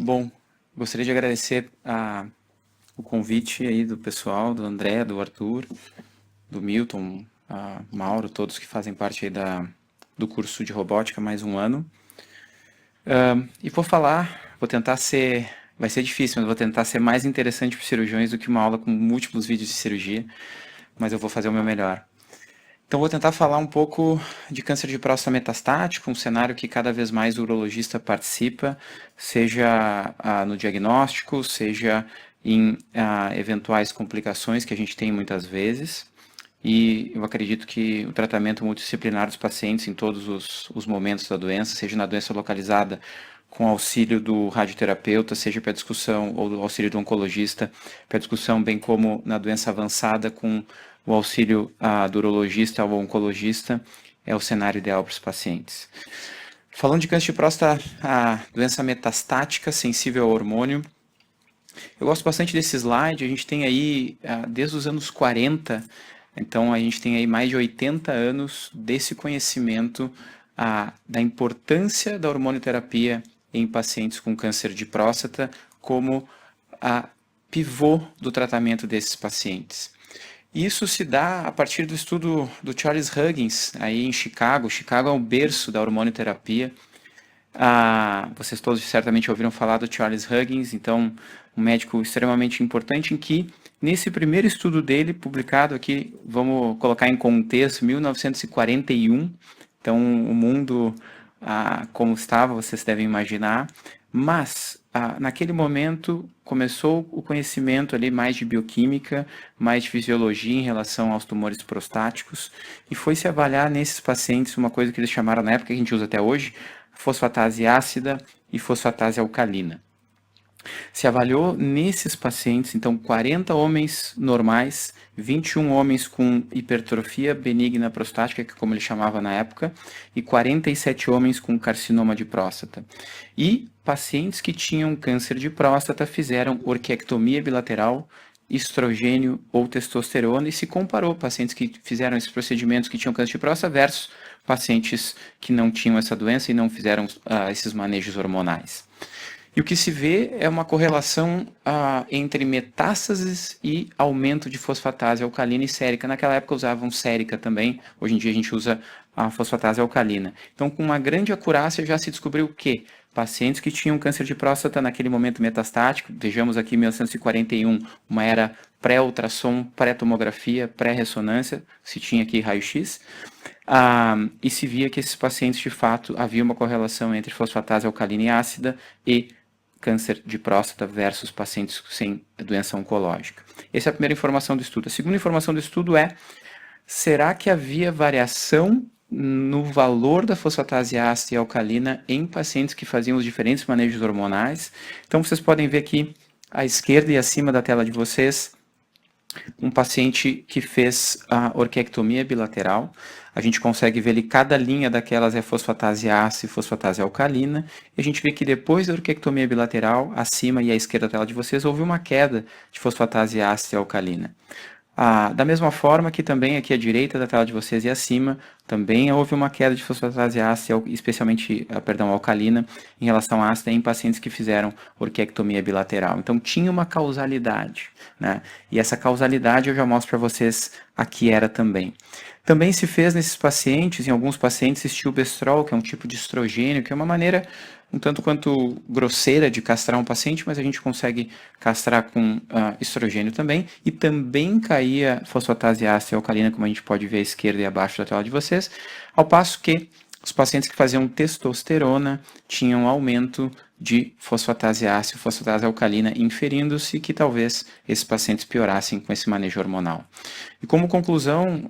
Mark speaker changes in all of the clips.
Speaker 1: Bom, gostaria de agradecer o convite aí do pessoal, do André, do Arthur, do Milton, Mauro, todos que fazem parte aí do curso de robótica mais um ano. E vou tentar ser, vai ser difícil, mas vou tentar ser mais interessante para os cirurgiões do que uma aula com múltiplos vídeos de cirurgia, mas eu vou fazer o meu melhor. Então vou tentar falar um pouco de câncer de próstata metastático, um cenário que cada vez mais o urologista participa, seja no diagnóstico, seja em eventuais complicações que a gente tem muitas vezes. E eu acredito que o tratamento multidisciplinar dos pacientes em todos os momentos da doença, seja na doença localizada com auxílio do radioterapeuta, seja para discussão, ou do auxílio do oncologista, para discussão, bem como na doença avançada com o auxílio do urologista ou oncologista, é o cenário ideal para os pacientes. Falando de câncer de próstata, a doença metastática sensível ao hormônio, eu gosto bastante desse slide, a gente tem aí, desde os anos 40, então a gente tem aí mais de 80 anos desse conhecimento da importância da hormonioterapia em pacientes com câncer de próstata como a pivô do tratamento desses pacientes. Isso se dá a partir do estudo do Charles Huggins, aí em Chicago. Chicago é o berço da hormonioterapia. Vocês todos certamente ouviram falar do Charles Huggins, então um médico extremamente importante em que, nesse primeiro estudo dele, publicado aqui, vamos colocar em contexto, 1941, então o mundo como estava, vocês devem imaginar, mas naquele momento começou o conhecimento ali mais de bioquímica, mais de fisiologia em relação aos tumores prostáticos, e foi se avaliar nesses pacientes uma coisa que eles chamaram na época, que a gente usa até hoje, fosfatase ácida e fosfatase alcalina. Se avaliou nesses pacientes, então 40 homens normais, 21 homens com hipertrofia benigna prostática, que como ele chamava na época, e 47 homens com carcinoma de próstata. E pacientes que tinham câncer de próstata fizeram orquiectomia bilateral, estrogênio ou testosterona e se comparou pacientes que fizeram esses procedimentos que tinham câncer de próstata versus pacientes que não tinham essa doença e não fizeram esses manejos hormonais. E o que se vê é uma correlação entre metástases e aumento de fosfatase alcalina e sérica. Naquela época usavam sérica também, hoje em dia a gente usa a fosfatase alcalina. Então, com uma grande acurácia já se descobriu que pacientes que tinham câncer de próstata naquele momento metastático, vejamos aqui 1941, uma era pré-ultrassom, pré-tomografia, pré-ressonância, se tinha aqui raio-x, e se via que esses pacientes, de fato, havia uma correlação entre fosfatase alcalina e ácida e câncer de próstata versus pacientes sem doença oncológica. Essa é a primeira informação do estudo. A segunda informação do estudo é, será que havia variação no valor da fosfatase ácida e alcalina em pacientes que faziam os diferentes manejos hormonais? Então, vocês podem ver aqui, à esquerda e acima da tela de vocês, um paciente que fez a orquiectomia bilateral. A gente consegue ver ali cada linha daquelas é fosfatase ácida e fosfatase alcalina. E a gente vê que depois da orquiectomia bilateral, acima e à esquerda da tela de vocês, houve uma queda de fosfatase ácida e alcalina. Da mesma forma que também aqui à direita da tela de vocês e acima, também houve uma queda de fosfatase ácida, especialmente, alcalina, em relação à ácida em pacientes que fizeram orquiectomia bilateral. Então tinha uma causalidade, né? E essa causalidade eu já mostro para vocês aqui era também. Também se fez nesses pacientes, em alguns pacientes, estilbestrol, que é um tipo de estrogênio, que é uma maneira um tanto quanto grosseira de castrar um paciente, mas a gente consegue castrar com estrogênio também, e também caía fosfatase ácida e alcalina, como a gente pode ver à esquerda e abaixo da tela de vocês, ao passo que os pacientes que faziam testosterona tinham aumento de fosfatase ácida e fosfatase alcalina, inferindo-se que talvez esses pacientes piorassem com esse manejo hormonal. E como conclusão,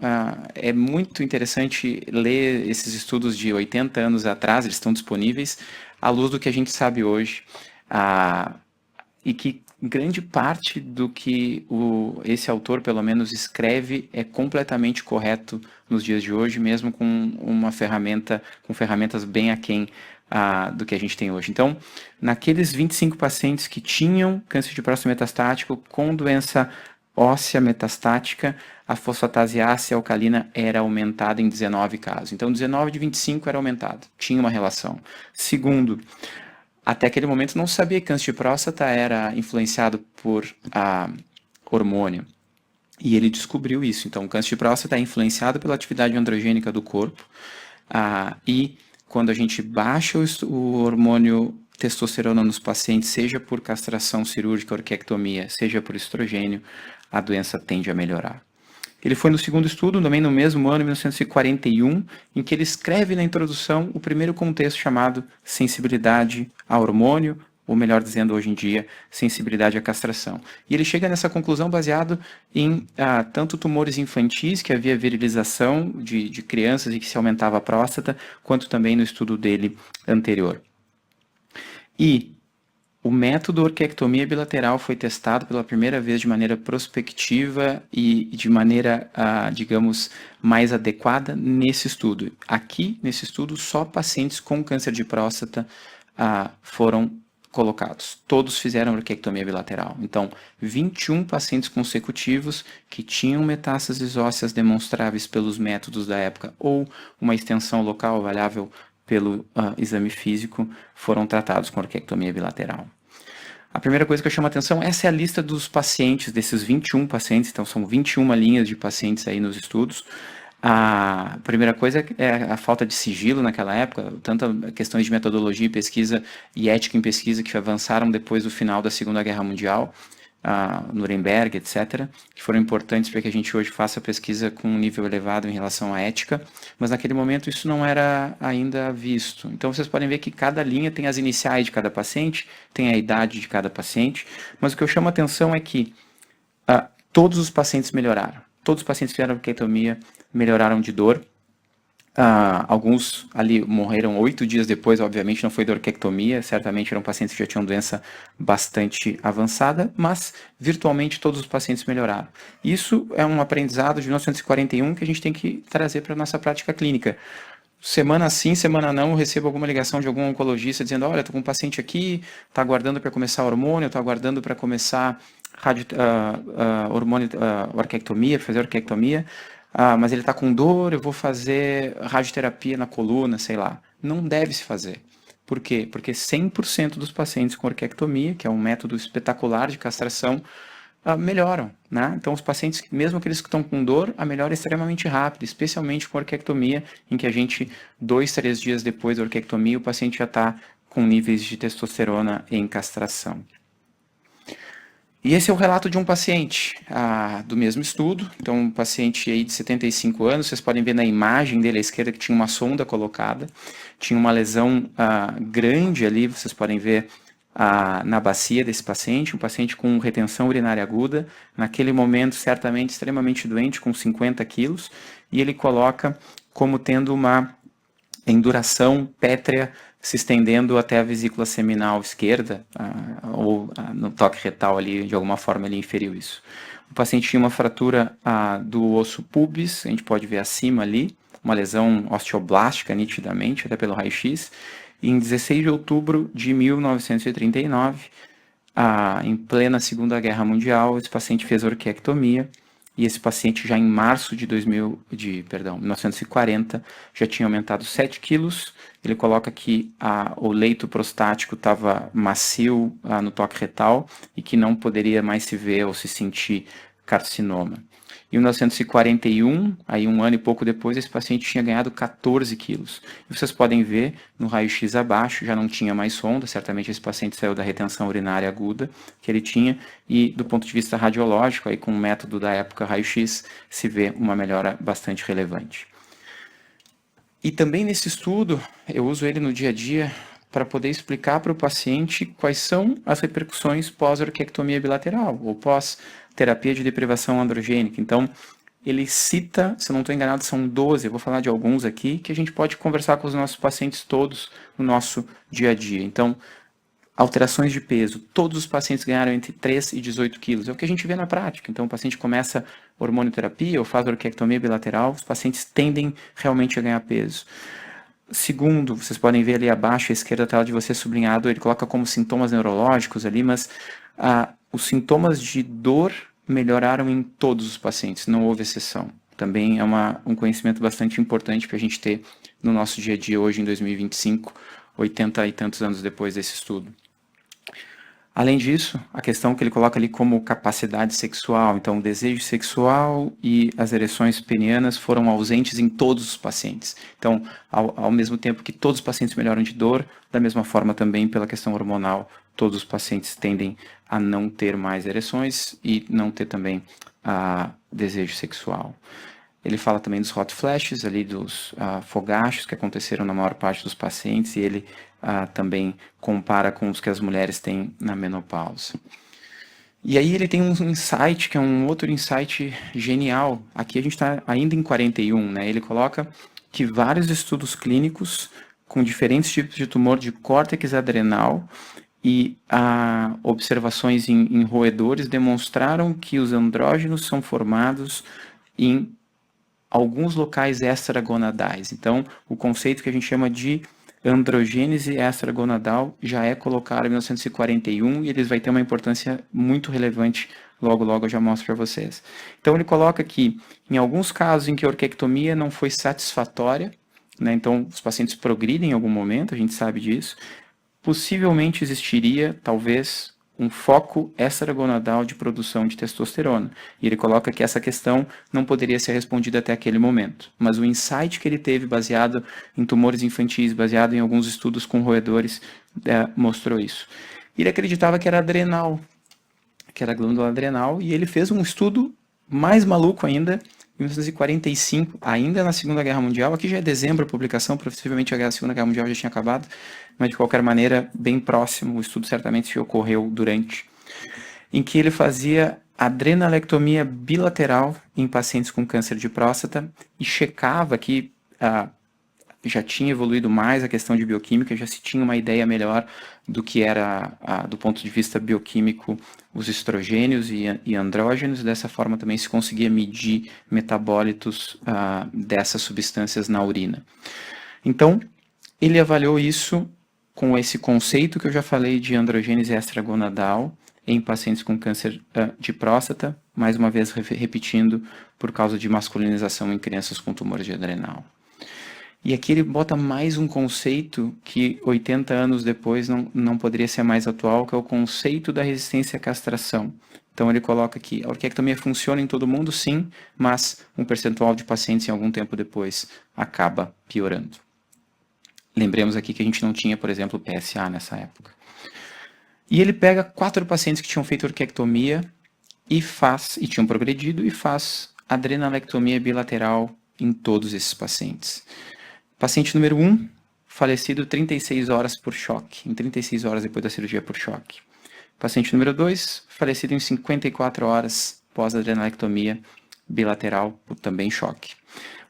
Speaker 1: é muito interessante ler esses estudos de 80 anos atrás, eles estão disponíveis, à luz do que a gente sabe hoje, e que grande parte do que esse autor, pelo menos, escreve é completamente correto nos dias de hoje, mesmo com uma ferramenta, com ferramentas bem aquém do que a gente tem hoje. Então, naqueles 25 pacientes que tinham câncer de próstata metastático com doença óssea metastática, a fosfatase ácida e alcalina era aumentada em 19 casos. Então, 19 de 25 era aumentado, tinha uma relação. Segundo, Até aquele momento não sabia que câncer de próstata era influenciado por hormônio. E ele descobriu isso. Então, o câncer de próstata é influenciado pela atividade androgênica do corpo. E quando a gente baixa o hormônio testosterona nos pacientes, seja por castração cirúrgica, orquiectomia, seja por estrogênio, a doença tende a melhorar. Ele foi no segundo estudo, também no mesmo ano, 1941, em que ele escreve na introdução o primeiro contexto chamado sensibilidade a hormônio, ou melhor dizendo hoje em dia, sensibilidade à castração. E ele chega nessa conclusão baseado em tanto tumores infantis, que havia virilização de crianças e que se aumentava a próstata, quanto também no estudo dele anterior. E o método orquiectomia bilateral foi testado pela primeira vez de maneira prospectiva e de maneira, digamos, mais adequada nesse estudo. Aqui, nesse estudo, só pacientes com câncer de próstata foram colocados. Todos fizeram orquiectomia bilateral. Então, 21 pacientes consecutivos que tinham metástases ósseas demonstráveis pelos métodos da época ou uma extensão local avaliável pelo exame físico foram tratados com orquiectomia bilateral. A primeira coisa que eu chamo a atenção, essa é a lista dos pacientes, desses 21 pacientes, então são 21 linhas de pacientes aí nos estudos. A primeira coisa é a falta de sigilo naquela época, tanto questões de metodologia e pesquisa e ética em pesquisa que avançaram depois do final da Segunda Guerra Mundial, Nuremberg, etc., que foram importantes para que a gente hoje faça pesquisa com um nível elevado em relação à ética, mas naquele momento isso não era ainda visto. Então vocês podem ver que cada linha tem as iniciais de cada paciente, tem a idade de cada paciente, mas o que eu chamo a atenção é que todos os pacientes melhoraram. Todos os pacientes que fizeram orquiectomia melhoraram de dor. Alguns ali morreram 8 dias depois, obviamente não foi da orquiectomia, certamente eram pacientes que já tinham doença bastante avançada, mas virtualmente todos os pacientes melhoraram. Isso é um aprendizado de 1941 que a gente tem que trazer para a nossa prática clínica. Semana sim, semana não, eu recebo alguma ligação de algum oncologista dizendo, olha, estou com um paciente aqui, está aguardando para começar hormônio, está aguardando para começar orquiectomia, fazer orquiectomia, mas ele está com dor, eu vou fazer radioterapia na coluna, sei lá. Não deve se fazer. Por quê? Porque 100% dos pacientes com orquiectomia, que é um método espetacular de castração, melhoram, né? Então, os pacientes, mesmo aqueles que estão com dor, a melhora é extremamente rápida, especialmente com orquiectomia, em que a gente, 2, 3 dias depois da orquiectomia, o paciente já está com níveis de testosterona em castração. E esse é o relato de um paciente do mesmo estudo. Então, um paciente aí de 75 anos, vocês podem ver na imagem dele à esquerda que tinha uma sonda colocada, tinha uma lesão grande ali, vocês podem ver na bacia desse paciente, um paciente com retenção urinária aguda, naquele momento certamente extremamente doente, com 50 quilos, e ele coloca como tendo uma enduração pétrea se estendendo até a vesícula seminal esquerda, ou no toque retal ali, de alguma forma ele inferiu isso. O paciente tinha uma fratura do osso pubis, a gente pode ver acima ali, uma lesão osteoblástica nitidamente, até pelo raio-x. E em 16 de outubro de 1939, em plena Segunda Guerra Mundial, esse paciente fez orquiectomia, e esse paciente já em março de 1940 já tinha aumentado 7 quilos. Ele coloca que o leito prostático estava macio no toque retal e que não poderia mais se ver ou se sentir carcinoma. Em 1941, aí um ano e pouco depois, esse paciente tinha ganhado 14 quilos. E vocês podem ver no raio-x abaixo, já não tinha mais sonda, certamente esse paciente saiu da retenção urinária aguda que ele tinha, e do ponto de vista radiológico, aí com o método da época raio-x, se vê uma melhora bastante relevante. E também nesse estudo, eu uso ele no dia a dia para poder explicar para o paciente quais são as repercussões pós-orquiectomia bilateral, ou pós-terapia de deprivação androgênica. Então, ele cita, se eu não estou enganado, são 12, eu vou falar de alguns aqui, que a gente pode conversar com os nossos pacientes todos no nosso dia a dia. Então, alterações de peso, todos os pacientes ganharam entre 3 e 18 quilos, é o que a gente vê na prática. Então, o paciente começa hormonioterapia ou faz orquiectomia bilateral, os pacientes tendem realmente a ganhar peso. Segundo, vocês podem ver ali abaixo, à esquerda da tela de você sublinhado, ele coloca como sintomas neurológicos ali, mas os sintomas de dor melhoraram em todos os pacientes, não houve exceção. Também é um conhecimento bastante importante para a gente ter no nosso dia a dia hoje, em 2025, 80 e tantos anos depois desse estudo. Além disso, a questão que ele coloca ali como capacidade sexual, então o desejo sexual e as ereções penianas foram ausentes em todos os pacientes. Então, ao mesmo tempo que todos os pacientes melhoram de dor, da mesma forma também pela questão hormonal, todos os pacientes tendem a não ter mais ereções e não ter também desejo sexual. Ele fala também dos hot flashes, ali dos fogachos que aconteceram na maior parte dos pacientes, e ele também compara com os que as mulheres têm na menopausa. E aí ele tem um insight, que é um outro insight genial. Aqui a gente está ainda em 41, né? Ele coloca que vários estudos clínicos com diferentes tipos de tumor de córtex adrenal e observações em roedores demonstraram que os andrógenos são formados em alguns locais extragonadais. Então, o conceito que a gente chama de androgênese extragonadal já é colocado em 1941 e eles vai ter uma importância muito relevante, logo eu já mostro para vocês. Então, ele coloca que em alguns casos em que a orquiectomia não foi satisfatória, né, então os pacientes progridem em algum momento, a gente sabe disso, possivelmente existiria, talvez, um foco extragonadal de produção de testosterona. E ele coloca que essa questão não poderia ser respondida até aquele momento. Mas o insight que ele teve, baseado em tumores infantis, baseado em alguns estudos com roedores, mostrou isso. Ele acreditava que era adrenal, que era a glândula adrenal, e ele fez um estudo mais maluco ainda, em 1945, ainda na Segunda Guerra Mundial. Aqui já é dezembro a publicação, possivelmente a Segunda Guerra Mundial já tinha acabado, mas de qualquer maneira, bem próximo, o estudo certamente ocorreu durante, em que ele fazia adrenalectomia bilateral em pacientes com câncer de próstata e checava que já tinha evoluído mais a questão de bioquímica, já se tinha uma ideia melhor do que era, do ponto de vista bioquímico, os estrogênios e andrógenos. Dessa forma também se conseguia medir metabólitos dessas substâncias na urina. Então, ele avaliou isso com esse conceito que eu já falei de androgênese extragonadal em pacientes com câncer de próstata, mais uma vez repetindo, por causa de masculinização em crianças com tumores de adrenal. E aqui ele bota mais um conceito que 80 anos depois não poderia ser mais atual, que é o conceito da resistência à castração. Então ele coloca que a orquiectomia funciona em todo mundo, sim, mas um percentual de pacientes em algum tempo depois acaba piorando. Lembremos aqui que a gente não tinha, por exemplo, PSA nessa época. E ele pega 4 pacientes que tinham feito orquiectomia e tinham progredido e faz adrenalectomia bilateral em todos esses pacientes. Paciente número 1, falecido 36 horas por choque, em 36 horas depois da cirurgia por choque. Paciente número 2, falecido em 54 horas pós-adrenalectomia bilateral por também choque.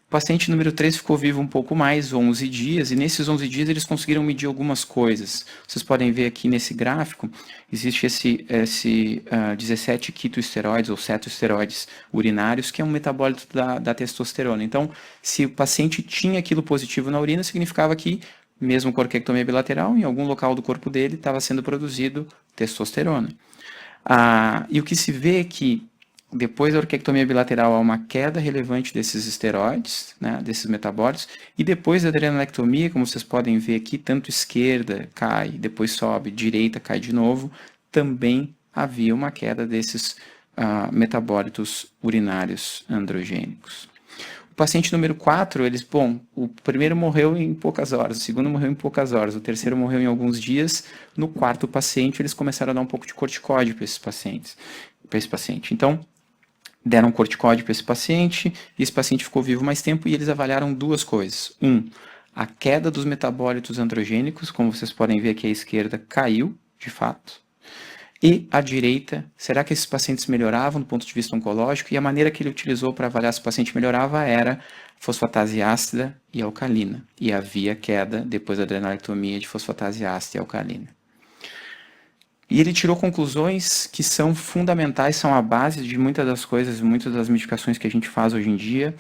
Speaker 1: O paciente número 3 ficou vivo um pouco mais, 11 dias, e nesses 11 dias eles conseguiram medir algumas coisas. Vocês podem ver aqui nesse gráfico, existe esse 17 quitoesteroides ou cetoesteroides urinários, que é um metabólito da testosterona. Então, se o paciente tinha aquilo positivo na urina, significava que, mesmo com orquiectomia bilateral, em algum local do corpo dele estava sendo produzido testosterona. E o que se vê é que depois da orquiectomia bilateral há uma queda relevante desses esteroides, né, desses metabólitos, e depois da adrenalectomia, como vocês podem ver aqui, tanto esquerda cai, depois sobe, direita cai de novo, também havia uma queda desses metabólitos urinários androgênicos. O paciente número 4, o primeiro morreu em poucas horas, o segundo morreu em poucas horas, o terceiro morreu em alguns dias. No quarto paciente, eles começaram a dar um pouco de corticóide para esse paciente. Então, deram corticóide para esse paciente, e esse paciente ficou vivo mais tempo, e eles avaliaram 2 coisas. A queda dos metabólitos androgênicos, como vocês podem ver aqui à esquerda, caiu, de fato. E à direita, será que esses pacientes melhoravam do ponto de vista oncológico? E a maneira que ele utilizou para avaliar se o paciente melhorava era fosfatase ácida e alcalina. E havia queda, depois da adrenalectomia, de fosfatase ácida e alcalina. E ele tirou conclusões que são fundamentais, são a base de muitas das coisas, muitas das medicações que a gente faz hoje em dia.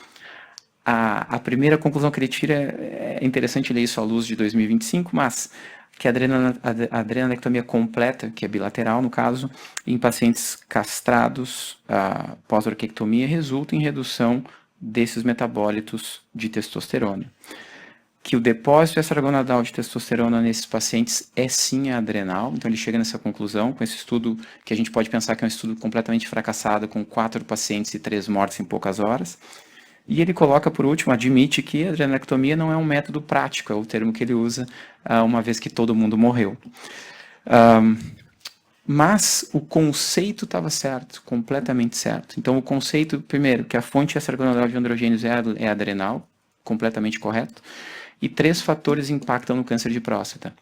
Speaker 1: A primeira conclusão que ele tira, é interessante ler isso à luz de 2025, mas que a adrenalectomia completa, que é bilateral no caso, em pacientes castrados pós-orquiectomia, resulta em redução desses metabólitos de testosterona. que o depósito extragonadal de testosterona nesses pacientes é sim adrenal, então ele chega nessa conclusão com esse estudo que a gente pode pensar que é um estudo completamente fracassado, com 4 pacientes e 3 mortes em poucas horas. E ele coloca, por último, admite que a adrenectomia não é um método prático, é o termo que ele usa, uma vez que todo mundo morreu. Mas o conceito estava certo, completamente certo. Então, o conceito, primeiro, que a fonte extragonadal de androgênios é adrenal, completamente correto. E 3 fatores impactam no câncer de próstata: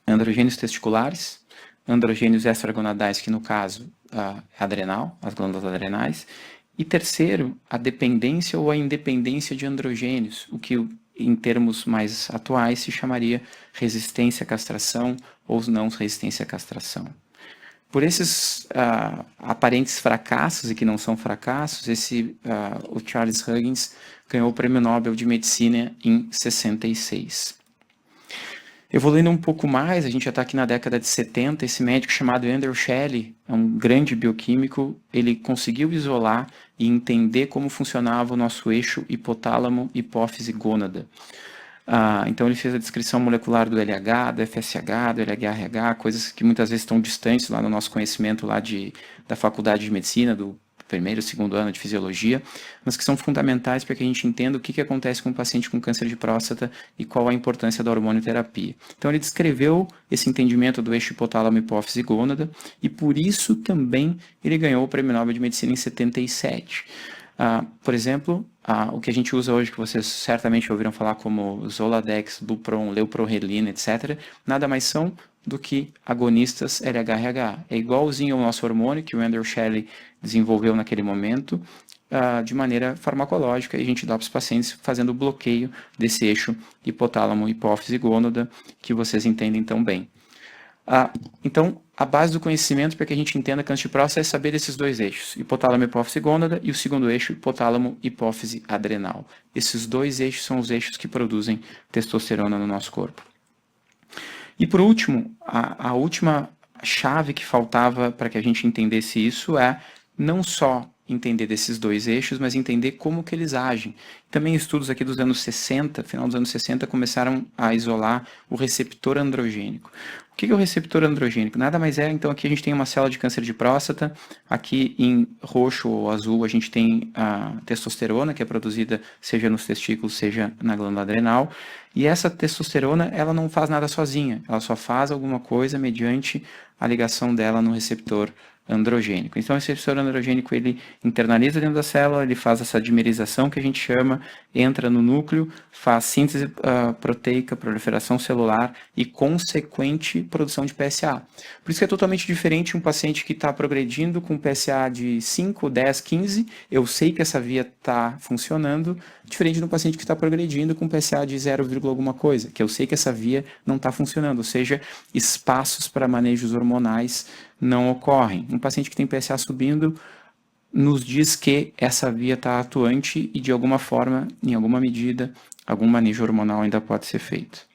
Speaker 1: androgênios testiculares, androgênios extragonadais, que no caso é adrenal, as glândulas adrenais, e terceiro, a dependência ou a independência de androgênios, o que em termos mais atuais se chamaria resistência à castração ou não resistência à castração. Por esses aparentes fracassos, e que não são fracassos, o Charles Huggins ganhou o Prêmio Nobel de Medicina em 66. Evoluindo um pouco mais, a gente já está aqui na década de 70, esse médico chamado Andrew Shelley, é um grande bioquímico, ele conseguiu isolar e entender como funcionava o nosso eixo hipotálamo, hipófise, gônada. Então ele fez a descrição molecular do LH, do FSH, do LHRH, coisas que muitas vezes estão distantes lá no nosso conhecimento lá da faculdade de medicina, do primeiro, segundo ano de fisiologia, mas que são fundamentais para que a gente entenda o que acontece com o paciente com câncer de próstata e qual a importância da hormonioterapia. Então ele descreveu esse entendimento do eixo hipotálamo, hipófise, gônada, e por isso também ele ganhou o Prêmio Nobel de Medicina em 77. Por exemplo, o que a gente usa hoje, que vocês certamente ouviram falar como Zoladex, Lupron, Leuprorelina, etc., nada mais são do que agonistas LHRH. É igualzinho ao nosso hormônio que o Andrew Shelley desenvolveu naquele momento, de maneira farmacológica, e a gente dá para os pacientes fazendo o bloqueio desse eixo hipotálamo, hipófise, gônada, que vocês entendem tão bem. Então, a base do conhecimento para que a gente entenda câncer de próstata é saber desses 2 eixos, hipotálamo, hipófise, gônada, e o segundo eixo, hipotálamo, hipófise, adrenal. Esses 2 eixos são os eixos que produzem testosterona no nosso corpo. E por último, a última chave que faltava para que a gente entendesse isso é não só entender desses 2 eixos, mas entender como que eles agem. Também estudos aqui dos anos 60, final dos anos 60, começaram a isolar o receptor androgênico. O que é o receptor androgênico? Nada mais é, então aqui a gente tem uma célula de câncer de próstata, aqui em roxo ou azul a gente tem a testosterona, que é produzida seja nos testículos, seja na glândula adrenal, e essa testosterona, ela não faz nada sozinha, ela só faz alguma coisa mediante a ligação dela no receptor androgênico. Então, esse receptor androgênico, ele internaliza dentro da célula, ele faz essa dimerização que a gente chama, entra no núcleo, faz síntese proteica, proliferação celular e consequente produção de PSA. Por isso que é totalmente diferente um paciente que está progredindo com PSA de 5, 10, 15, eu sei que essa via está funcionando, diferente de um paciente que está progredindo com PSA de 0, alguma coisa, que eu sei que essa via não está funcionando, ou seja, espaços para manejos hormonais não ocorrem. Um paciente que tem PSA subindo nos diz que essa via está atuante e de alguma forma, em alguma medida, algum manejo hormonal ainda pode ser feito.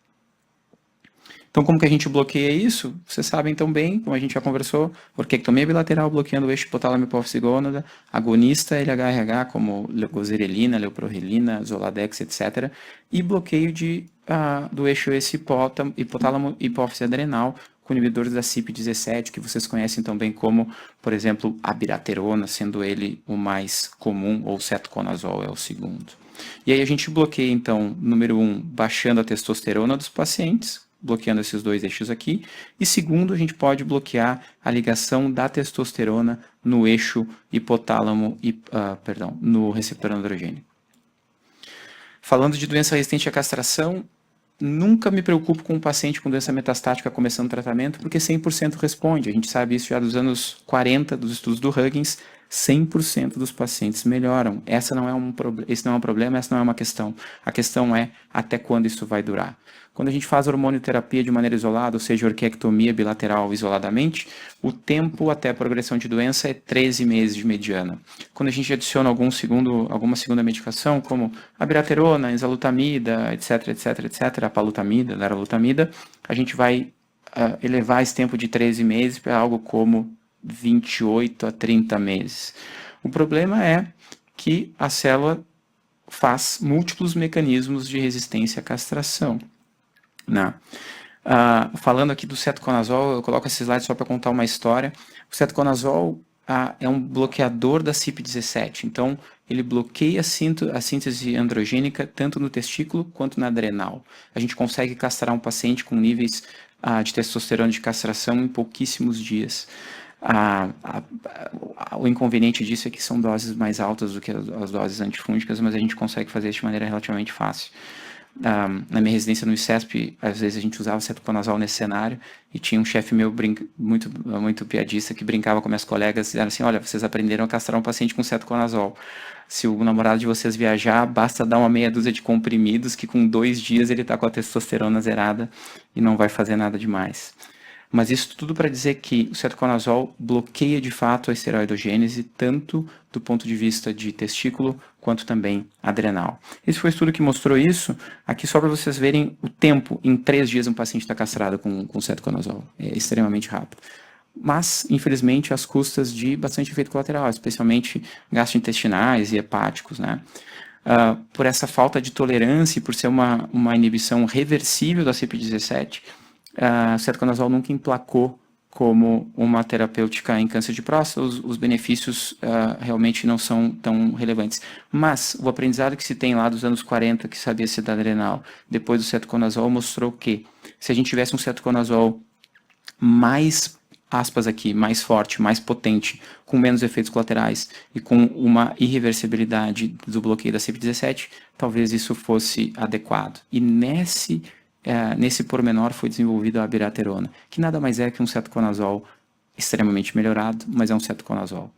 Speaker 1: Então, como que a gente bloqueia isso? Vocês sabem tão bem, como a gente já conversou, orquiectomia bilateral bloqueando o eixo hipotálamo, hipófise, gônada, agonista LHRH como leucoserelina, leuprorelina, Zoladex, etc. E bloqueio do eixo hipotálamo, hipófise adrenal, com inibidores da CYP17, que vocês conhecem também como, por exemplo, abiraterona, sendo ele o mais comum, ou cetoconazol é o segundo. E aí a gente bloqueia, então, número 1, baixando a testosterona dos pacientes, bloqueando esses 2 eixos aqui, e segundo, a gente pode bloquear a ligação da testosterona no eixo hipotálamo, no receptor androgênico. Falando de doença resistente à castração, nunca me preocupo com um paciente com doença metastática começando tratamento, porque 100% responde. A gente sabe isso já dos anos 40, dos estudos do Huggins, 100% dos pacientes melhoram. Esse não é um problema, essa não é uma questão. A questão é até quando isso vai durar. Quando a gente faz hormonioterapia de maneira isolada, ou seja, orquiectomia bilateral isoladamente, o tempo até a progressão de doença é 13 meses de mediana. Quando a gente adiciona alguma segunda medicação, como abiraterona, enzalutamida, etc., a palutamida, daralutamida, a gente vai elevar esse tempo de 13 meses para algo como 28 a 30 meses. O problema é que a célula faz múltiplos mecanismos de resistência à castração, né? Falando aqui do cetoconazol, eu coloco esse slide só para contar uma história. O cetoconazol é um bloqueador da CYP17, então ele bloqueia a síntese androgênica tanto no testículo quanto na adrenal. A gente consegue castrar um paciente com níveis de testosterona de castração em pouquíssimos dias. O inconveniente disso é que são doses mais altas do que as doses antifúngicas, mas a gente consegue fazer isso de maneira relativamente fácil. Na minha residência no ICESP, às vezes a gente usava cetoconazol nesse cenário e tinha um chefe meu muito piadista que brincava com minhas colegas e era assim, olha, vocês aprenderam a castrar um paciente com cetoconazol. Se o namorado de vocês viajar, basta dar uma meia dúzia de comprimidos que com 2 dias ele está com a testosterona zerada e não vai fazer nada demais. Mas isso tudo para dizer que o cetoconazol bloqueia de fato a esteroidogênese, tanto do ponto de vista de testículo, quanto também adrenal. Esse foi o estudo que mostrou isso. Aqui só para vocês verem o tempo, em 3 dias um paciente está castrado com cetoconazol. É extremamente rápido. Mas, infelizmente, às custas de bastante efeito colateral, especialmente gastrointestinais e hepáticos, né? Por essa falta de tolerância e por ser uma inibição reversível da CYP17, o cetoconazol nunca emplacou como uma terapêutica em câncer de próstata. Os benefícios realmente não são tão relevantes. Mas o aprendizado que se tem lá dos anos 40, que sabia se da adrenal, depois do cetoconazol, mostrou que se a gente tivesse um cetoconazol mais, aspas aqui, mais forte, mais potente, com menos efeitos colaterais e com uma irreversibilidade do bloqueio da CYP17, talvez isso fosse adequado. E nesse pormenor foi desenvolvida a abiraterona, que nada mais é que um cetoconazol extremamente melhorado, mas é um cetoconazol.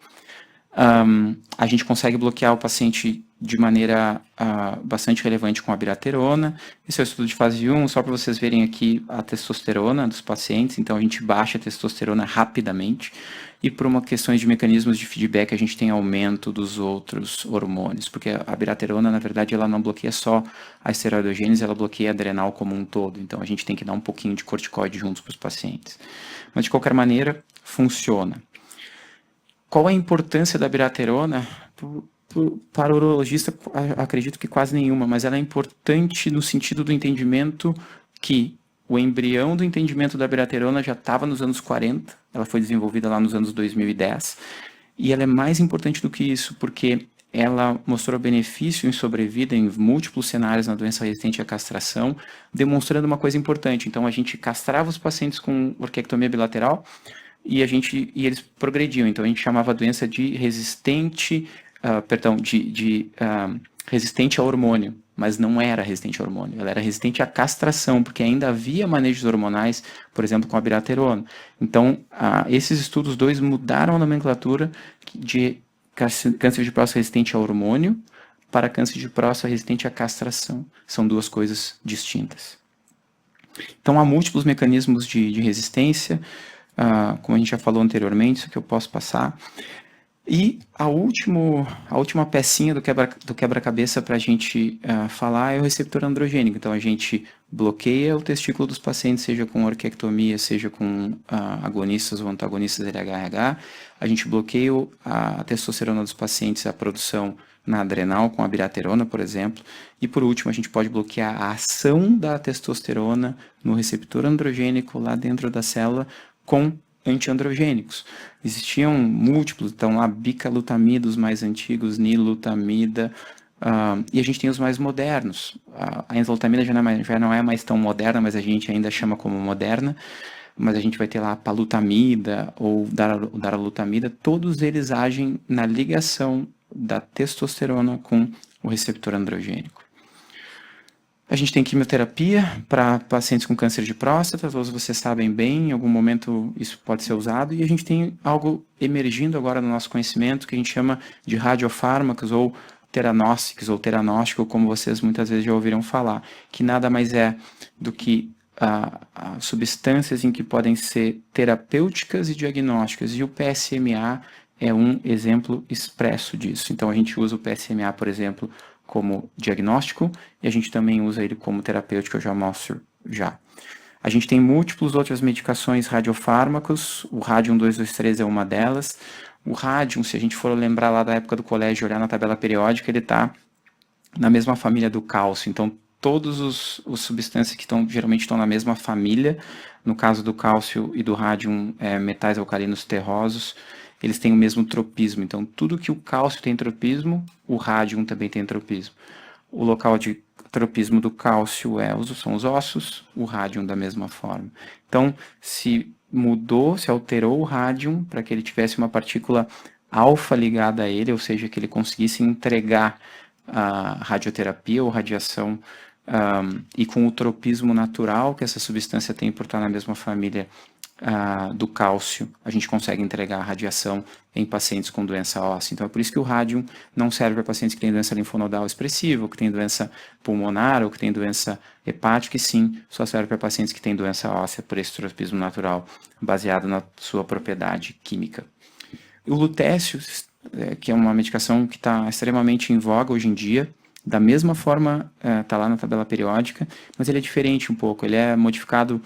Speaker 1: A gente consegue bloquear o paciente de maneira bastante relevante com a abiraterona. Esse é o estudo de fase 1, só para vocês verem aqui a testosterona dos pacientes. Então a gente baixa a testosterona rapidamente e por uma questão de mecanismos de feedback a gente tem aumento dos outros hormônios, porque a abiraterona, na verdade, ela não bloqueia só a esteroidogênese, ela bloqueia a adrenal como um todo. Então a gente tem que dar um pouquinho de corticoide juntos para os pacientes. Mas de qualquer maneira, funciona. Qual a importância da abiraterona? Para o urologista, acredito que quase nenhuma, mas ela é importante no sentido do entendimento que o embrião do entendimento da abiraterona já estava nos anos 40, ela foi desenvolvida lá nos anos 2010, e ela é mais importante do que isso, porque ela mostrou benefício em sobrevida em múltiplos cenários na doença resistente à castração, demonstrando uma coisa importante. Então, a gente castrava os pacientes com orquiectomia bilateral, e eles progrediam. Então a gente chamava a doença de resistente, resistente a hormônio, mas não era resistente a hormônio, ela era resistente à castração, porque ainda havia manejos hormonais, por exemplo, com a abiraterona. Então esses estudos dois mudaram a nomenclatura de câncer de próstata resistente a hormônio para câncer de próstata resistente à castração. São duas coisas distintas. Então há múltiplos mecanismos de resistência, como a gente já falou anteriormente, isso que eu posso passar. E a última pecinha do quebra-cabeça para a gente falar é o receptor androgênico. Então a gente bloqueia o testículo dos pacientes, seja com orquiectomia, seja com agonistas ou antagonistas LH-RH. A gente bloqueia a testosterona dos pacientes, a produção na adrenal, com a abiraterona, por exemplo. E por último, a gente pode bloquear a ação da testosterona no receptor androgênico lá dentro da célula com antiandrogênicos. Existiam múltiplos, então lá bicalutamida, os mais antigos, nilutamida, e a gente tem os mais modernos. A enzalutamida já não é mais tão moderna, mas a gente ainda chama como moderna, mas a gente vai ter lá a palutamida ou daralutamida, todos eles agem na ligação da testosterona com o receptor androgênico. A gente tem quimioterapia para pacientes com câncer de próstata, todos vocês sabem bem, em algum momento isso pode ser usado, e a gente tem algo emergindo agora no nosso conhecimento que a gente chama de radiofármacos ou teranóstico, como vocês muitas vezes já ouviram falar, que nada mais é do que substâncias em que podem ser terapêuticas e diagnósticas, e o PSMA é um exemplo expresso disso. Então a gente usa o PSMA, por exemplo, como diagnóstico, e a gente também usa ele como terapêutico, eu já mostro já. A gente tem múltiplas outras medicações radiofármacos, o Radium 223 é uma delas. O Radium, se a gente for lembrar lá da época do colégio, olhar na tabela periódica, ele está na mesma família do cálcio. Então, todos os substâncias que geralmente estão na mesma família, no caso do cálcio e do rádio, metais alcalinos terrosos, eles têm o mesmo tropismo. Então, tudo que o cálcio tem tropismo, o rádio também tem tropismo. O local de tropismo do cálcio são os ossos, o rádio da mesma forma. Então, se alterou o rádio para que ele tivesse uma partícula alfa ligada a ele, ou seja, que ele conseguisse entregar a radioterapia ou radiação e com o tropismo natural que essa substância tem por estar na mesma família do cálcio, a gente consegue entregar a radiação em pacientes com doença óssea. Então é por isso que o rádio não serve para pacientes que têm doença linfonodal expressiva, ou que têm doença pulmonar, ou que têm doença hepática, e sim, só serve para pacientes que têm doença óssea por esse tropismo natural, baseado na sua propriedade química. O lutécio, que é uma medicação que está extremamente em voga hoje em dia, da mesma forma, está lá na tabela periódica, mas ele é diferente um pouco, ele é modificado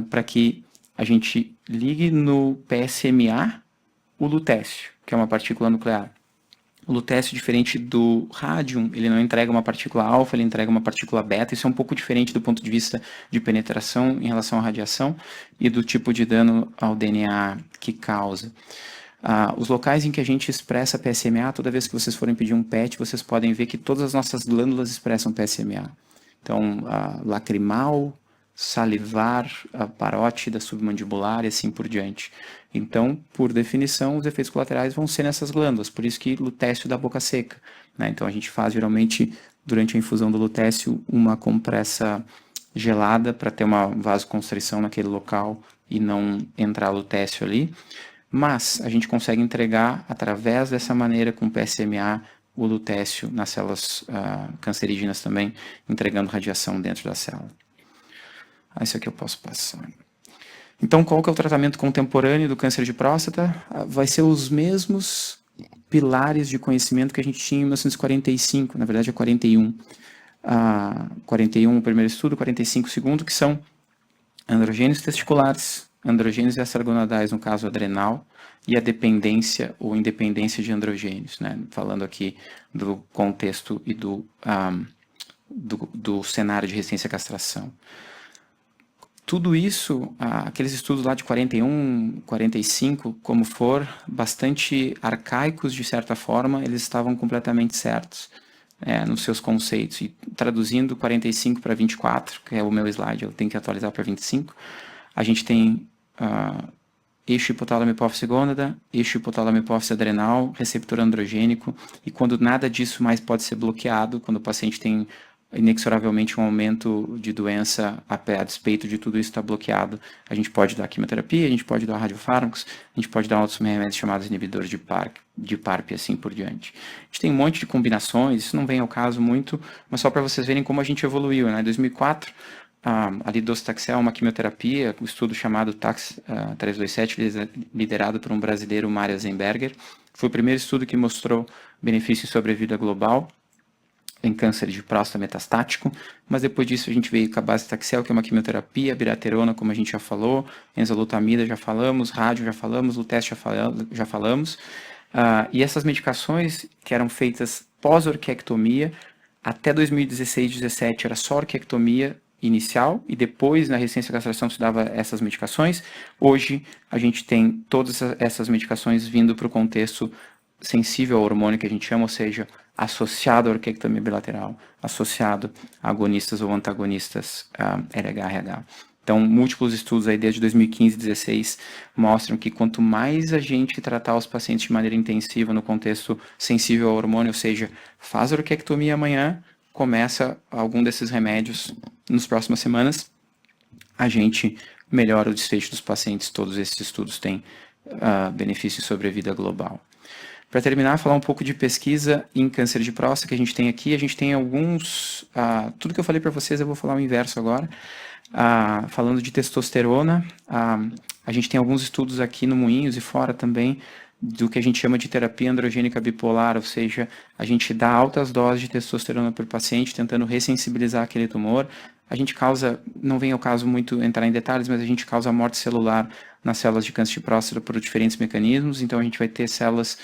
Speaker 1: para que a gente ligue no PSMA o lutécio, que é uma partícula nuclear. O lutécio, diferente do rádio, ele não entrega uma partícula alfa, ele entrega uma partícula beta. Isso é um pouco diferente do ponto de vista de penetração em relação à radiação e do tipo de dano ao DNA que causa. Os locais em que a gente expressa PSMA, toda vez que vocês forem pedir um PET, vocês podem ver que todas as nossas glândulas expressam PSMA. Então, lacrimal, salivar, a parótida submandibular e assim por diante. Então, por definição, os efeitos colaterais vão ser nessas glândulas, por isso que lutécio da boca seca, né? Então, a gente faz geralmente, durante a infusão do lutécio, uma compressa gelada para ter uma vasoconstrição naquele local e não entrar lutécio ali. Mas a gente consegue entregar, através dessa maneira, com PSMA, o lutécio nas células cancerígenas também, entregando radiação dentro da célula. Isso aqui eu posso passar. Então, qual que é o tratamento contemporâneo do câncer de próstata? Vai ser os mesmos pilares de conhecimento que a gente tinha em 1945, na verdade é 41. 41 o primeiro estudo, 45 o segundo, que são androgênios testiculares, androgênios extragonadais, no caso adrenal, e a dependência ou independência de androgênios, né? Falando aqui do contexto e do cenário de resistência à castração. Tudo isso, aqueles estudos lá de 41, 45, como for, bastante arcaicos de certa forma, eles estavam completamente certos nos seus conceitos. E traduzindo 45 para 24, que é o meu slide, eu tenho que atualizar para 25, a gente tem eixo hipotálamo hipófise gônada, eixo hipotálamo hipófise adrenal, receptor androgênico, e quando nada disso mais pode ser bloqueado, quando o paciente tem inexoravelmente um aumento de doença a despeito de tudo isso estar bloqueado, a gente pode dar quimioterapia, a gente pode dar radiofármacos, a gente pode dar outros remédios chamados inibidores de PARP e assim por diante. A gente tem um monte de combinações, isso não vem ao caso muito, mas só para vocês verem como a gente evoluiu, né? Em 2004, a lidostaxel, uma quimioterapia, um estudo chamado TAX 327, liderado por um brasileiro, Mário Zemberger, foi o primeiro estudo que mostrou benefício sobre a vida global em câncer de próstata metastático, mas depois disso a gente veio com a base-taxel, que é uma quimioterapia, biraterona, como a gente já falou, enzalutamida já falamos, rádio já falamos, lutécio já falamos, e essas medicações que eram feitas pós-orquiectomia, até 2016, 2017 era só orquiectomia inicial, e depois na resistência à castração se dava essas medicações. Hoje a gente tem todas essas medicações vindo para o contexto sensível ao hormônio que a gente chama, ou seja, associado à orquiectomia bilateral, associado a agonistas ou antagonistas LH-RH. Então, múltiplos estudos aí desde 2015 e 2016 mostram que quanto mais a gente tratar os pacientes de maneira intensiva no contexto sensível ao hormônio, ou seja, faz a orquiectomia amanhã, começa algum desses remédios nas próximas semanas, a gente melhora o desfecho dos pacientes. Todos esses estudos têm benefícios sobre a vida global. Para terminar, falar um pouco de pesquisa em câncer de próstata que a gente tem aqui. A gente tem alguns... tudo que eu falei para vocês eu vou falar o inverso agora. Falando de testosterona, a gente tem alguns estudos aqui no Moinhos e fora também do que a gente chama de terapia androgênica bipolar, ou seja, a gente dá altas doses de testosterona para o paciente, tentando ressensibilizar aquele tumor. A gente causa, não vem ao caso muito entrar em detalhes, mas a gente causa morte celular nas células de câncer de próstata por diferentes mecanismos. Então a gente vai ter células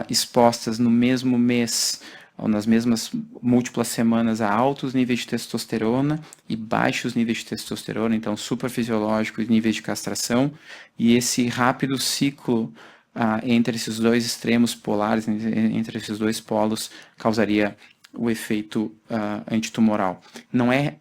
Speaker 1: expostas no mesmo mês ou nas mesmas múltiplas semanas, a altos níveis de testosterona e baixos níveis de testosterona, então suprafisiológicos, níveis de castração, e esse rápido ciclo entre esses dois extremos polares, entre esses dois polos, causaria o efeito antitumoral. Não é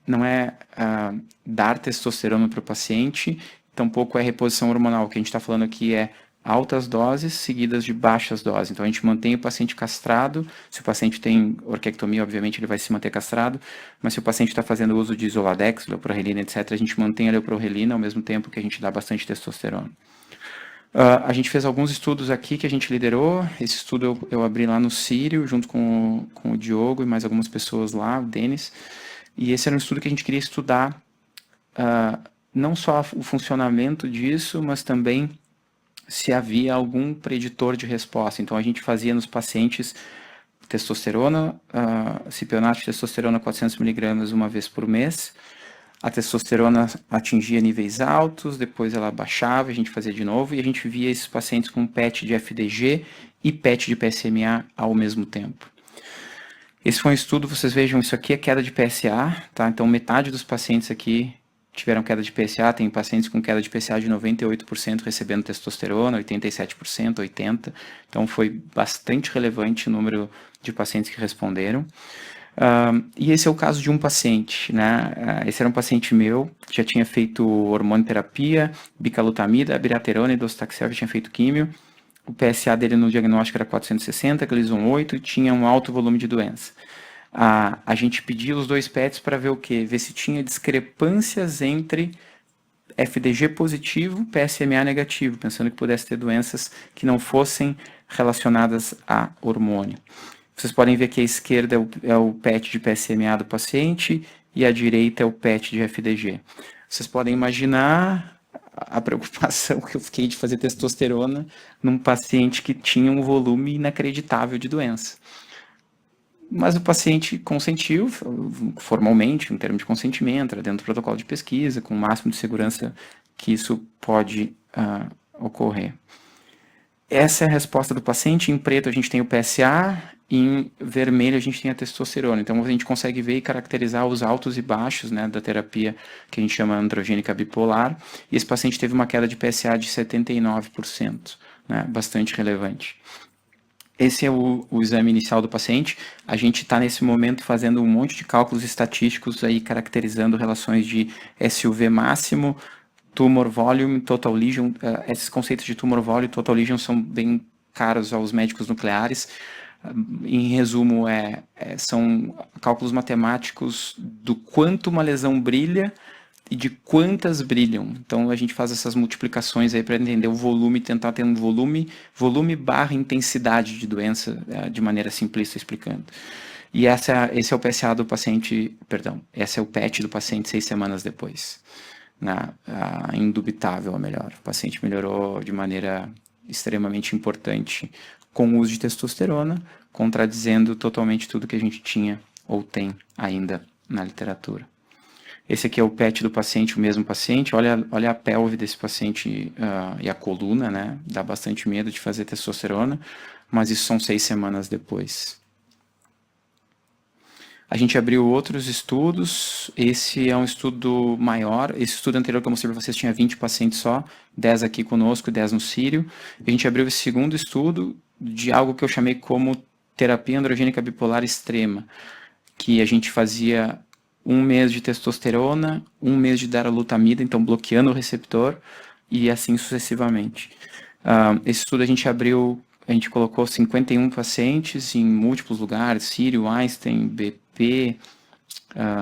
Speaker 1: dar testosterona para o paciente, tampouco é reposição hormonal. O que a gente está falando aqui é altas doses seguidas de baixas doses. Então a gente mantém o paciente castrado. Se o paciente tem orquiectomia, obviamente ele vai se manter castrado, mas se o paciente está fazendo uso de Zoladex, leuprorelina, etc., a gente mantém a leuprorelina ao mesmo tempo que a gente dá bastante testosterona. A gente fez alguns estudos aqui que a gente liderou. Esse estudo eu abri lá no Sírio, junto com o Diogo e mais algumas pessoas lá, o Denis. E esse era um estudo que a gente queria estudar não só o funcionamento disso, mas também se havia algum preditor de resposta. Então a gente fazia nos pacientes testosterona, cipionato de testosterona 400 mg uma vez por mês. A testosterona atingia níveis altos, depois ela baixava, a gente fazia de novo, e a gente via esses pacientes com PET de FDG e PET de PSMA ao mesmo tempo. Esse foi um estudo, vocês vejam, isso aqui é queda de PSA, tá? Então metade dos pacientes aqui tiveram queda de PSA, tem pacientes com queda de PSA de 98% recebendo testosterona, 87%, 80%, então foi bastante relevante o número de pacientes que responderam. E esse é o caso de um paciente, né? Esse era um paciente meu, que já tinha feito hormonoterapia, bicalutamida, abiraterona e docetaxel, já tinha feito químio. O PSA dele no diagnóstico era 460, Gleason 8 e tinha um alto volume de doença. A gente pediu os dois PETs para ver o quê? Ver se tinha discrepâncias entre FDG positivo, PSMA negativo, pensando que pudesse ter doenças que não fossem relacionadas a hormônio. Vocês podem ver que a esquerda é o PET de PSMA do paciente e a direita é o PET de FDG. Vocês podem imaginar a preocupação que eu fiquei de fazer testosterona num paciente que tinha um volume inacreditável de doença. Mas o paciente consentiu formalmente, em termos de consentimento, dentro do protocolo de pesquisa, com o máximo de segurança que isso pode ocorrer. Essa é a resposta do paciente. Em preto a gente tem o PSA, em vermelho a gente tem a testosterona. Então a gente consegue ver e caracterizar os altos e baixos, né, da terapia que a gente chama androgênica bipolar. E esse paciente teve uma queda de PSA de 79%, né, bastante relevante. Esse é o exame inicial do paciente. A gente está nesse momento fazendo um monte de cálculos estatísticos aí caracterizando relações de SUV máximo, tumor volume, total lesion. Esses conceitos de tumor volume e total lesion são bem caros aos médicos nucleares. Em resumo, são cálculos matemáticos do quanto uma lesão brilha e de quantas brilham. Então a gente faz essas multiplicações aí para entender o volume, tentar ter um volume barra intensidade de doença, de maneira simplista explicando. E esse é o PSA do paciente, perdão, esse é o PET do paciente 6 semanas depois. Indubitável a melhor. O paciente melhorou de maneira extremamente importante com o uso de testosterona, contradizendo totalmente tudo que a gente tinha ou tem ainda na literatura. Esse aqui é o PET do paciente, o mesmo paciente. Olha a pelve desse paciente e a coluna, né? Dá bastante medo de fazer testosterona, mas isso são 6 semanas depois. A gente abriu outros estudos, esse é um estudo maior, esse estudo anterior que eu mostrei para vocês tinha 20 pacientes só, 10 aqui conosco e 10 no Sírio. A gente abriu esse segundo estudo de algo que eu chamei como terapia androgênica bipolar extrema, que a gente fazia 1 mês de testosterona, 1 mês de darolutamida, então bloqueando o receptor, e assim sucessivamente. Esse estudo a gente colocou 51 pacientes em múltiplos lugares, Sírio, Einstein, BP,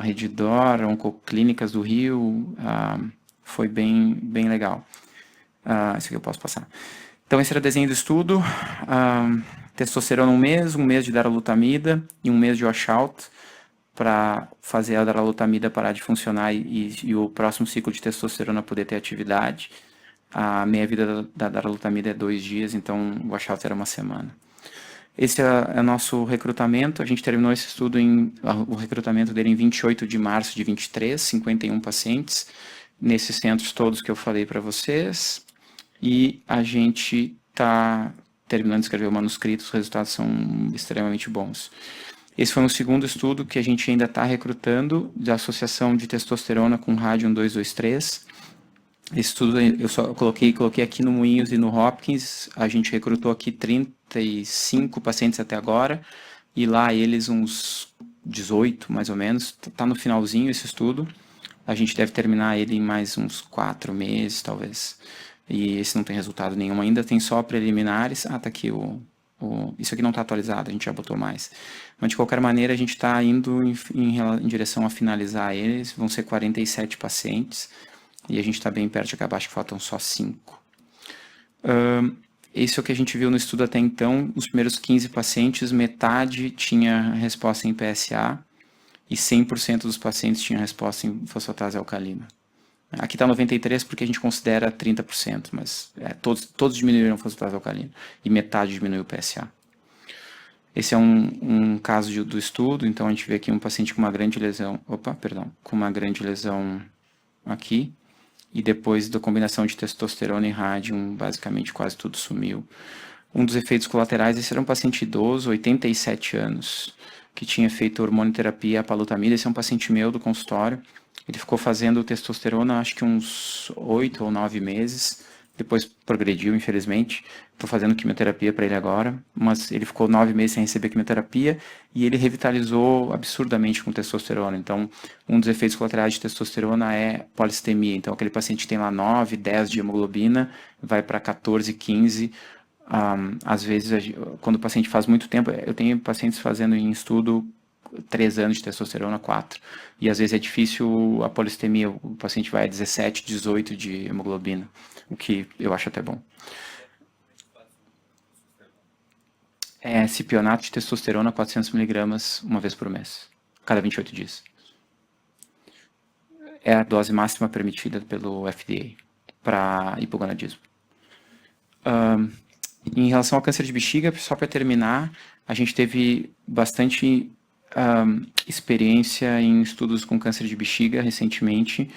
Speaker 1: Redditor, Oncoclínicas do Rio, foi bem legal. Isso aqui eu posso passar. Então esse era o desenho do estudo, testosterona 1 mês de darolutamida e 1 mês de washout, para fazer a darolutamida parar de funcionar e o próximo ciclo de testosterona poder ter atividade. A meia-vida da darolutamida é 2 dias, então o washout era 1 semana. Esse é o nosso recrutamento. A gente terminou esse estudo, o recrutamento dele em 28 de março de 23, 51 pacientes, nesses centros todos que eu falei para vocês. E a gente está terminando de escrever o manuscrito, os resultados são extremamente bons. Esse foi um segundo estudo que a gente ainda está recrutando, da associação de testosterona com Radium 223. Esse estudo eu só coloquei aqui no Moinhos e no Hopkins. A gente recrutou aqui 35 pacientes até agora, e lá eles uns 18, mais ou menos. Está no finalzinho esse estudo. A gente deve terminar ele em mais uns 4 meses, talvez. E esse não tem resultado nenhum ainda, tem só preliminares. Ah, tá aqui isso aqui não está atualizado, a gente já botou mais. Mas de qualquer maneira, a gente está indo em direção a finalizar eles. Vão ser 47 pacientes. E a gente está bem perto de acabar, acho que faltam só 5. Esse é o que a gente viu no estudo até então. Os primeiros 15 pacientes, metade tinha resposta em PSA e 100% dos pacientes tinham resposta em fosfatase alcalina. Aqui está 93% porque a gente considera 30%, mas todos diminuíram a fosfatase alcalina e metade diminuiu o PSA. Esse é um caso do estudo, então a gente vê aqui um paciente com uma grande lesão, com uma grande lesão aqui, e depois da combinação de testosterona e rádium, basicamente quase tudo sumiu. Um dos efeitos colaterais, esse era um paciente idoso, 87 anos, que tinha feito hormonioterapia e apalutamida. Esse é um paciente meu do consultório. Ele ficou fazendo testosterona acho que uns 8 ou 9 meses, depois progrediu, infelizmente. Estou fazendo quimioterapia para ele agora, mas ele ficou 9 meses sem receber quimioterapia e ele revitalizou absurdamente com testosterona. Então, um dos efeitos colaterais de testosterona é polistemia. Então, aquele paciente que tem lá 9, 10 de hemoglobina, vai para 14, 15. Às vezes, quando o paciente faz muito tempo, eu tenho pacientes fazendo em estudo 3 anos de testosterona, 4. E às vezes é difícil a polistemia, o paciente vai a 17, 18 de hemoglobina, o que eu acho até bom. É cipionato de testosterona, 400 miligramas, uma vez por mês, cada 28 dias. É a dose máxima permitida pelo FDA para hipogonadismo. Em relação ao câncer de bexiga, só para terminar, a gente teve bastante experiência em estudos com câncer de bexiga recentemente.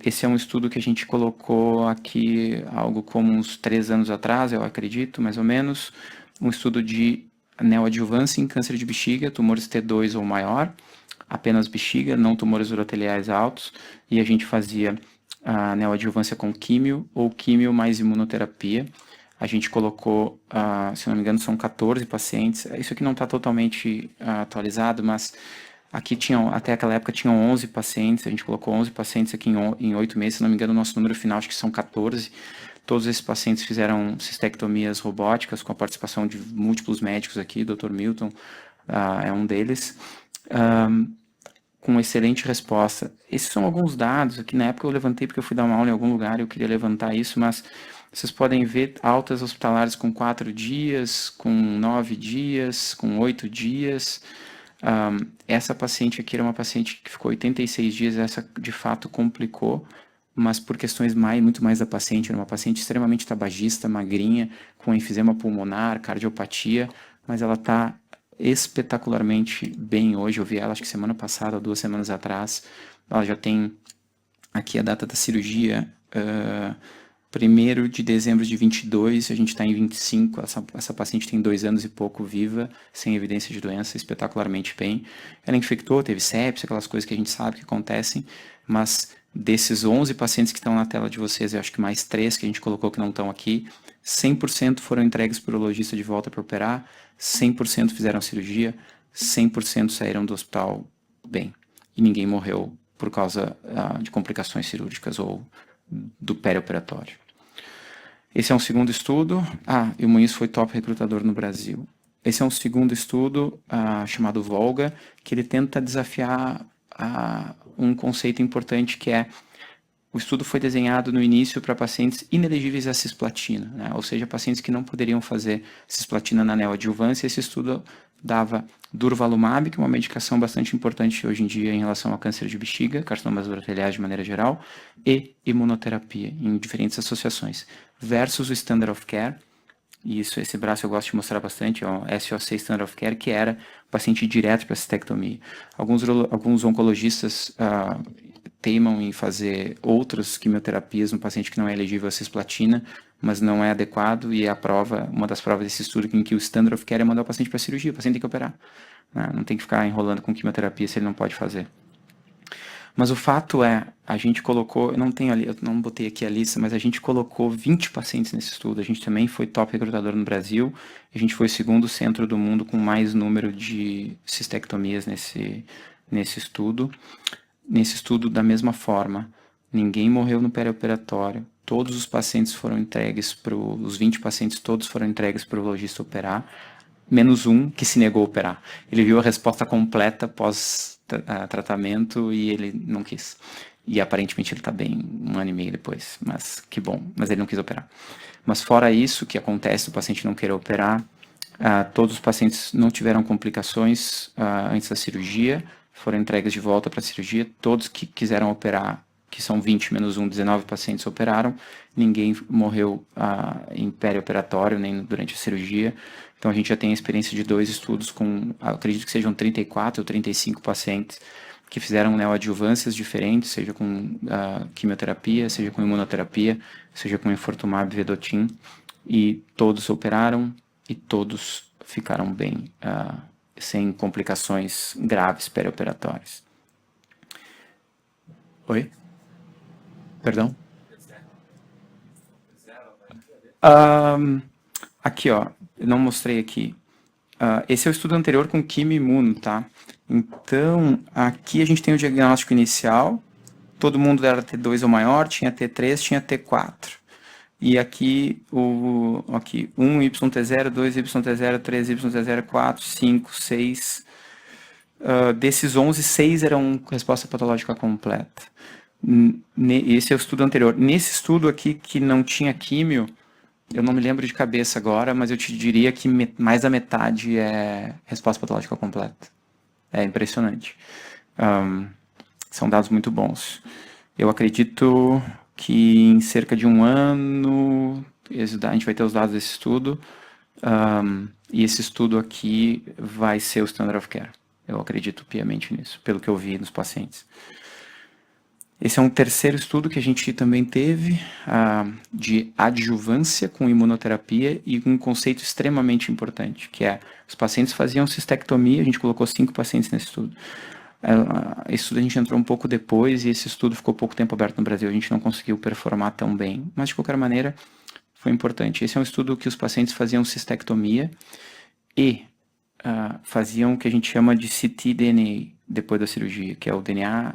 Speaker 1: Esse é um estudo que a gente colocou aqui algo como uns 3 anos atrás, eu acredito, mais ou menos. Um estudo de neoadjuvância em câncer de bexiga, tumores T2 ou maior, apenas bexiga, não tumores uroteliais altos, e a gente fazia a neoadjuvância com químio ou químio mais imunoterapia. A gente colocou, se não me engano, são 14 pacientes. Isso aqui não está totalmente atualizado, mas aqui até aquela época tinham 11 pacientes. A gente colocou 11 pacientes aqui em 8 meses. Se não me engano, o nosso número final acho que são 14. Todos esses pacientes fizeram cistectomias robóticas com a participação de múltiplos médicos aqui. Dr. Milton é um deles. Com excelente resposta. Esses são alguns dados. Aqui na época eu levantei porque eu fui dar uma aula em algum lugar e eu queria levantar isso, mas vocês podem ver altas hospitalares com 4 dias, com 9 dias, com 8 dias. Essa paciente aqui era uma paciente que ficou 86 dias, essa de fato complicou, mas por questões muito mais da paciente, era uma paciente extremamente tabagista, magrinha, com enfisema pulmonar, cardiopatia, mas ela está espetacularmente bem hoje. Eu vi ela acho que semana passada, 2 semanas atrás. Ela já tem aqui a data da cirurgia, 1º de dezembro de 22, a gente está em 25, essa paciente tem 2 anos e pouco viva, sem evidência de doença, espetacularmente bem. Ela infectou, teve sepsia, aquelas coisas que a gente sabe que acontecem, mas desses 11 pacientes que estão na tela de vocês, eu acho que mais 3 que a gente colocou que não estão aqui, 100% foram entregues para o urologista de volta para operar, 100% fizeram cirurgia, 100% saíram do hospital bem. E ninguém morreu por causa de complicações cirúrgicas ou do perioperatório. Esse é um segundo estudo. E o Muniz foi top recrutador no Brasil. Esse é um segundo estudo chamado Volga, que ele tenta desafiar um conceito importante que é: o estudo foi desenhado no início para pacientes inelegíveis à cisplatina, né? Ou seja, pacientes que não poderiam fazer cisplatina na neoadjuvância. Esse estudo dava durvalumab, que é uma medicação bastante importante hoje em dia em relação ao câncer de bexiga, carcinomas uroteliais de maneira geral, e imunoterapia em diferentes associações, versus o standard of care. E esse braço eu gosto de mostrar bastante, é o SOC Standard of Care, que era paciente direto para cistectomia. Alguns oncologistas teimam em fazer outras quimioterapias no paciente que não é elegível à cisplatina, mas não é adequado e é a prova, uma das provas desse estudo em que o standard of care é mandar o paciente para cirurgia, o paciente tem que operar, né? Não tem que ficar enrolando com quimioterapia se ele não pode fazer. Mas o fato é, a gente colocou, eu não tenho ali, eu não botei aqui a lista, mas a gente colocou 20 pacientes nesse estudo. A gente também foi top recrutador no Brasil. A gente foi o segundo centro do mundo com mais número de cistectomias nesse estudo. Nesse estudo, da mesma forma, ninguém morreu no perioperatório. Todos os pacientes foram entregues os 20 pacientes todos foram entregues para o logista operar, menos um que se negou a operar. Ele viu a resposta completa pós-tratamento e ele não quis. E aparentemente ele está bem 1 ano e meio depois, mas que bom, mas ele não quis operar. Mas fora isso, que acontece o paciente não querer operar, todos os pacientes não tiveram complicações antes da cirurgia, foram entregues de volta para a cirurgia, todos que quiseram operar, que são 20 menos 1, 19 pacientes operaram, ninguém morreu em perioperatório, nem durante a cirurgia. Então a gente já tem a experiência de 2 estudos com, acredito que sejam 34 ou 35 pacientes que fizeram neoadjuvâncias diferentes, seja com quimioterapia, seja com imunoterapia, seja com enfortumab vedotin, e todos operaram e todos ficaram bem, sem complicações graves perioperatórias. Oi? Perdão? Aqui, ó, eu não mostrei aqui. Esse é o estudo anterior com quimio-imuno, tá? Então, aqui a gente tem o diagnóstico inicial, todo mundo era T2 ou maior, tinha T3, tinha T4. E aqui, aqui 1YT0, 2YT0, 3YT0, 4, 5, 6. Desses 11, 6 eram resposta patológica completa. Esse é o estudo anterior. Nesse estudo aqui, que não tinha químio, eu não me lembro de cabeça agora, mas eu te diria que mais da metade é resposta patológica completa. É impressionante. São dados muito bons. Eu acredito que em cerca de 1 ano a gente vai ter os dados desse estudo, e esse estudo aqui vai ser o standard of care. Eu acredito piamente nisso, pelo que eu vi nos pacientes. Esse é um terceiro estudo que a gente também teve, de adjuvância com imunoterapia e com um conceito extremamente importante, que é, os pacientes faziam cistectomia, a gente colocou 5 pacientes nesse estudo. Esse estudo a gente entrou um pouco depois e esse estudo ficou pouco tempo aberto no Brasil, a gente não conseguiu performar tão bem, mas de qualquer maneira foi importante. Esse é um estudo que os pacientes faziam cistectomia e faziam o que a gente chama de ctDNA depois da cirurgia, que é o DNA,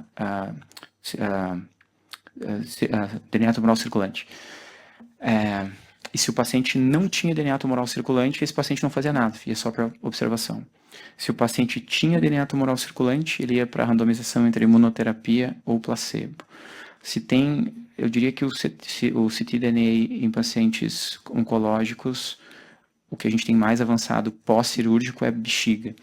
Speaker 1: DNA tumoral circulante. E se o paciente não tinha DNA tumoral circulante, esse paciente não fazia nada, ia só para observação. Se o paciente tinha DNA tumoral circulante, ele ia para a randomização entre imunoterapia ou placebo. Se tem, eu diria que o ctDNA em pacientes oncológicos, o que a gente tem mais avançado pós-cirúrgico é bexiga.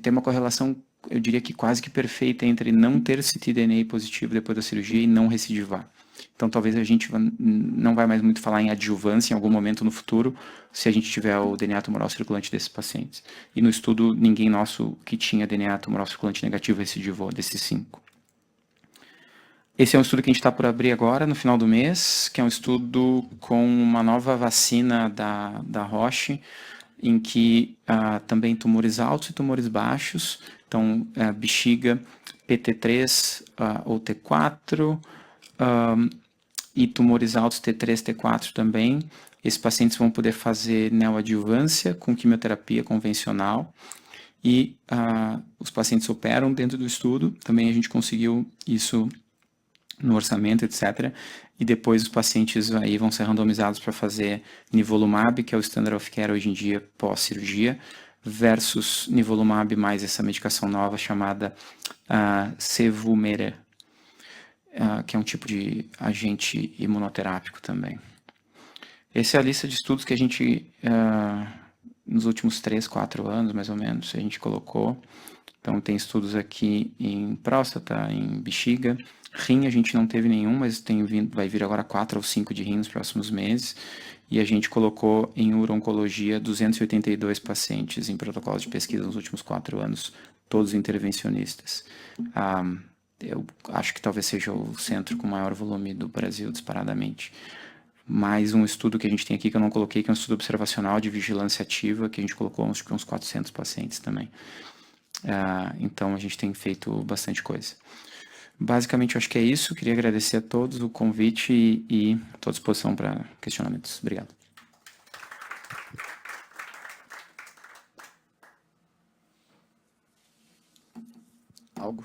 Speaker 1: Tem uma correlação, eu diria que quase que perfeita, entre não ter ctDNA positivo depois da cirurgia e não recidivar. Então talvez a gente não vai mais muito falar em adjuvância em algum momento no futuro, se a gente tiver o DNA tumoral circulante desses pacientes. E no estudo, ninguém nosso que tinha DNA tumoral circulante negativo recidivou desses 5. Esse é um estudo que a gente está por abrir agora, no final do mês, que é um estudo com uma nova vacina da Roche, em que também tumores altos e tumores baixos, então bexiga, PT3 ou T4, e tumores altos T3, T4 também. Esses pacientes vão poder fazer neoadjuvância com quimioterapia convencional, e os pacientes operam dentro do estudo, também a gente conseguiu isso no orçamento, etc. E depois os pacientes aí vão ser randomizados para fazer nivolumab, que é o standard of care hoje em dia pós-cirurgia, versus nivolumab mais essa medicação nova chamada Sevumera, que é um tipo de agente imunoterápico também. Essa é a lista de estudos que a gente, nos últimos 3, 4 anos, mais ou menos, a gente colocou. Então, tem estudos aqui em próstata, em bexiga. Rim a gente não teve nenhum, mas vai vir agora 4 ou 5 de rim nos próximos meses. E a gente colocou em uro-oncologia 282 pacientes em protocolos de pesquisa nos últimos 4 anos, todos intervencionistas. Eu acho que talvez seja o centro com maior volume do Brasil, disparadamente. mais um estudo que a gente tem aqui, que eu não coloquei, que é um estudo observacional de vigilância ativa, que a gente colocou uns 400 pacientes também. Então, a gente tem feito bastante coisa. Basicamente, eu acho que é isso. Queria agradecer a todos o convite e estou à disposição para questionamentos. Obrigado. Algo?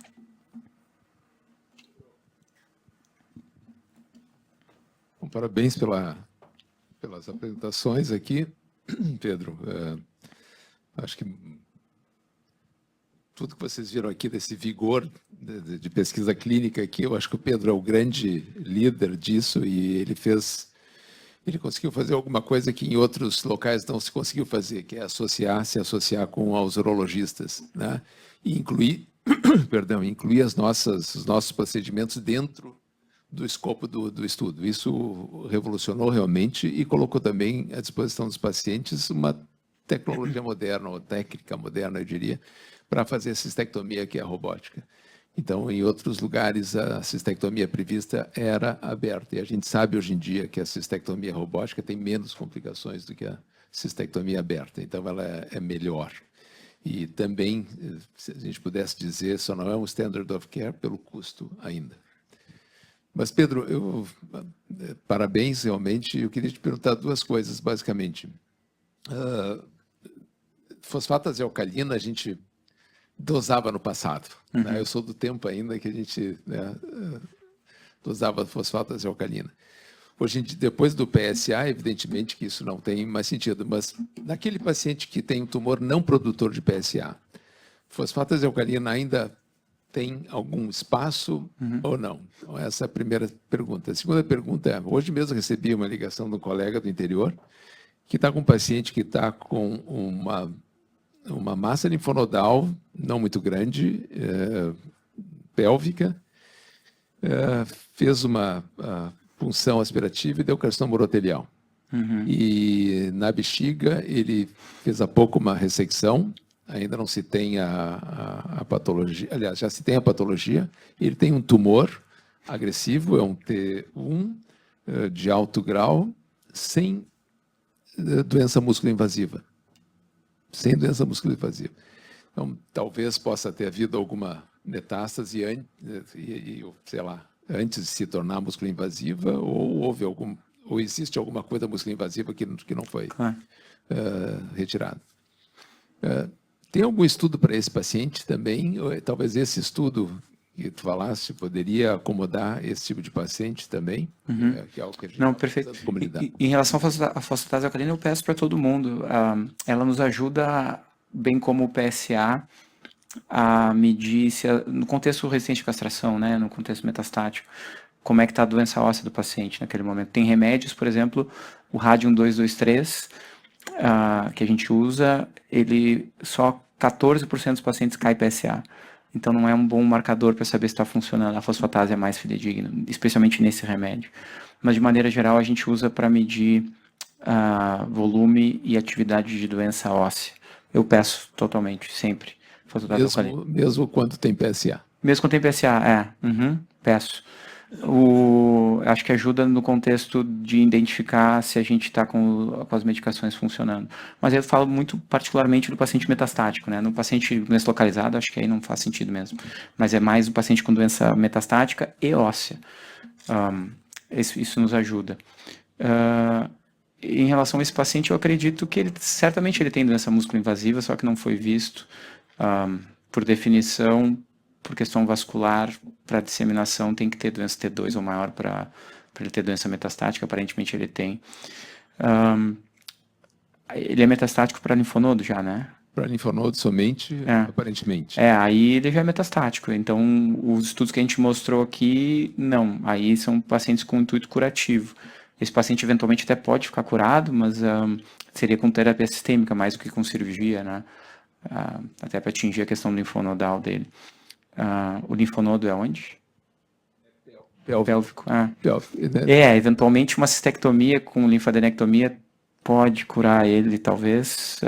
Speaker 2: Bom, parabéns pelas apresentações aqui, Pedro. Acho que tudo que vocês viram aqui desse vigor de pesquisa clínica aqui, eu acho que o Pedro é o grande líder disso e ele conseguiu fazer alguma coisa que em outros locais não se conseguiu fazer, que é se associar com os urologistas, né? E incluir, incluir os nossos procedimentos dentro do escopo do estudo. Isso revolucionou realmente e colocou também à disposição dos pacientes uma tecnologia moderna, ou técnica moderna, eu diria, para fazer a cistectomia, que é a robótica. Então, em outros lugares, a cistectomia prevista era aberta. E a gente sabe hoje em dia que a cistectomia robótica tem menos complicações do que a cistectomia aberta. Então, ela é melhor. E também, se a gente pudesse dizer, só não é um standard of care pelo custo ainda. Mas, Pedro, parabéns, realmente. Eu queria te perguntar duas coisas, basicamente. Fosfato azealcalina, a gente dosava no passado. Né? Eu sou do tempo ainda que a gente dosava fosfato azealcalina. Hoje em dia, depois do PSA, evidentemente que isso não tem mais sentido, mas naquele paciente que tem um tumor não produtor de PSA, fosfato azealcalina ainda tem algum espaço ou não? Então, essa é a primeira pergunta. A segunda pergunta é, hoje mesmo recebi uma ligação de um colega do interior que está com um paciente que está com uma massa linfonodal não muito grande, pélvica, fez uma punção aspirativa e deu carcinoma urotelial. E na bexiga ele fez há pouco uma ressecção, ainda não se tem a patologia, aliás, já se tem a patologia, ele tem um tumor agressivo, é um T1 de alto grau, sem doença músculo-invasiva. Sem doença músculo-invasiva. Então, talvez possa ter havido alguma metástase, sei lá, antes de se tornar músculo-invasiva, ou existe alguma coisa músculo-invasiva que não foi retirada. Tem algum estudo para esse paciente também? Talvez esse estudo que tu falaste poderia acomodar esse tipo de paciente também? Que é algo que a gente
Speaker 1: não, perfeito. Em relação à fosfatase alcalina, eu peço para todo mundo. Ela nos ajuda, bem como o PSA, a medir no contexto recente de castração, né, no contexto metastático, como é que está a doença óssea do paciente naquele momento. Tem remédios, por exemplo, o Radium 223, que a gente usa, ele só 14% dos pacientes cai PSA. Então não é um bom marcador para saber se está funcionando. A fosfatase é mais fidedigna, especialmente nesse remédio. Mas de maneira geral a gente usa para medir volume e atividade de doença óssea. Eu peço totalmente, sempre.
Speaker 2: Mesmo quando tem PSA?
Speaker 1: Mesmo quando tem PSA, peço. Acho que ajuda no contexto de identificar se a gente está com as medicações funcionando. Mas eu falo muito particularmente do paciente metastático, né? No paciente doença localizada, acho que aí não faz sentido mesmo. Mas é mais o paciente com doença metastática e óssea. Isso nos ajuda. Em relação a esse paciente, eu acredito que certamente ele tem doença músculo-invasiva, só que não foi visto. Por definição, por questão vascular, para disseminação tem que ter doença T2 ou maior para ele ter doença metastática, aparentemente ele tem. Ele é metastático para linfonodo já, né?
Speaker 2: Para linfonodo somente, aparentemente.
Speaker 1: Aí ele já é metastático. Então, os estudos que a gente mostrou aqui, não. Aí são pacientes com intuito curativo. Esse paciente eventualmente até pode ficar curado, mas seria com terapia sistêmica mais do que com cirurgia, né? Até para atingir a questão linfonodal dele. O linfonodo é onde? Pélvico. Eventualmente uma cistectomia com linfadenectomia pode curar ele, talvez.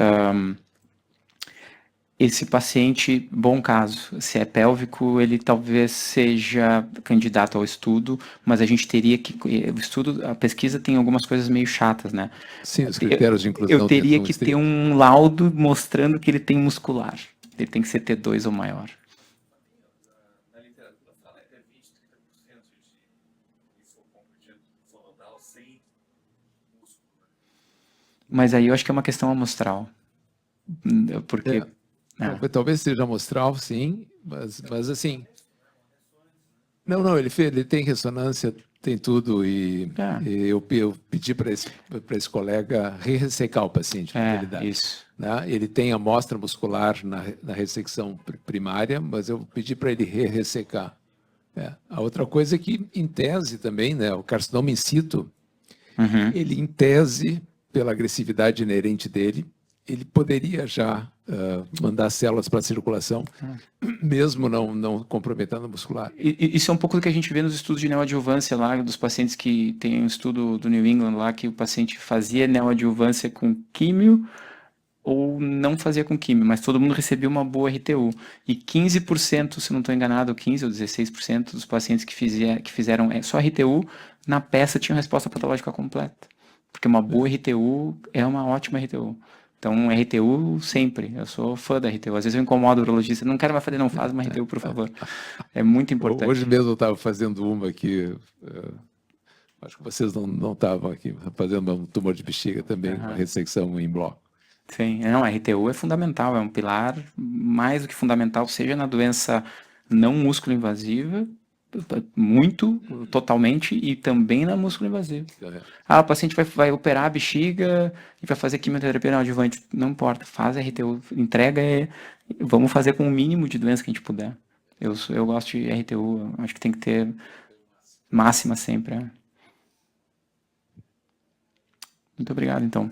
Speaker 1: esse paciente, bom caso, se é pélvico, ele talvez seja candidato ao estudo, mas a gente teria que, o estudo, a pesquisa tem algumas coisas meio chatas, né?
Speaker 2: Sim, os critérios de
Speaker 1: Eu
Speaker 2: inclusão
Speaker 1: teria
Speaker 2: são
Speaker 1: que ter
Speaker 2: estritos.
Speaker 1: um laudo mostrando que ele tem muscular. Ele tem que ser T2 ou maior.
Speaker 3: Na literatura fala até 20, 30% de linfocompo linfonodal sem músculo, né?
Speaker 1: Mas aí eu acho que é uma questão amostral. Porque.
Speaker 2: Talvez seja amostral, sim, mas assim. Não, ele tem ressonância, tem tudo, e eu pedi para esse colega ressecar o paciente, na realidade.
Speaker 1: Isso.
Speaker 2: Né? Ele tem amostra muscular na ressecção primária, mas eu pedi para ele ressecar. A outra coisa é que, em tese também, né, o carcinoma in situ, ele, em tese, pela agressividade inerente dele, ele poderia já mandar células para a circulação, mesmo não comprometendo a muscular.
Speaker 1: Isso é um pouco do que a gente vê nos estudos de neoadjuvância lá, dos pacientes que tem um estudo do New England lá, que o paciente fazia neoadjuvância com químio ou não fazia com químio, mas todo mundo recebia uma boa RTU. E 15%, se não estou enganado, 15% ou 16% dos pacientes que fizeram só RTU, na peça tinham resposta patológica completa. Porque uma boa RTU é uma ótima RTU. Então, RTU sempre. Eu sou fã da RTU. Às vezes eu incomodo o urologista. Não quero mais fazer, não faz uma RTU, por favor. É muito importante.
Speaker 2: Hoje mesmo eu estava fazendo uma aqui. Acho que vocês não estavam aqui fazendo um tumor de bexiga também, uma ressecção em bloco.
Speaker 1: Sim, não, a RTU é fundamental, é um pilar mais do que fundamental, seja na doença não músculo invasiva, muito, totalmente, e também na músculo invasiva. O paciente vai operar a bexiga e vai fazer quimioterapia neoadjuvante. Não importa, faz a RTU, entrega, vamos fazer com o mínimo de doença que a gente puder. Eu gosto de RTU, acho que tem que ter máxima sempre. Muito obrigado, então.